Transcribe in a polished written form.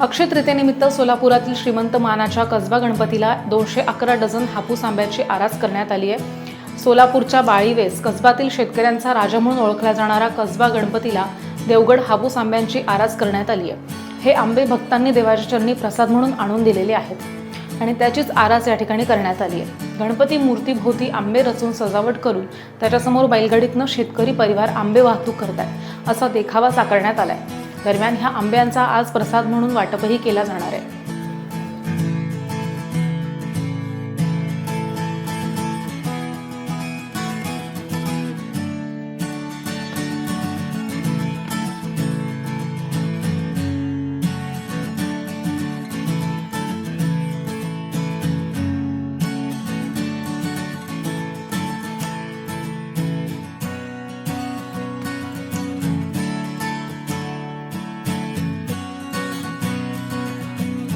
अक्षय तृतीयेनिमित्त सोलापुरातील श्रीमंत मानाच्या कसबा गणपतीला 211 डझन हापूस आंब्याची आरास करण्यात आली आहे। सोलापूरच्या बाळीवेस कसबातील शेतकऱ्यांचा राजा म्हणून ओळखला जाणारा कसबा गणपतीला देवगड हापूस आंब्यांची आरास करण्यात आली आहे। हे आंबे भक्तांनी देवाच्या चरणी प्रसाद म्हणून आणून दिलेले आहेत आणि त्याचीच आरास या ठिकाणी करण्यात आली आहे। गणपती मूर्तीभोवती आंबे रचून सजावट करून त्याच्यासमोर बैलगाडीतनं शेतकरी परिवार आंबे वाहतूक करतात असा देखावा साकारण्यात आलाय। दरम्यान ह्या आंब्यांचा आज प्रसाद म्हणून वाटपही केला जाणार आहे।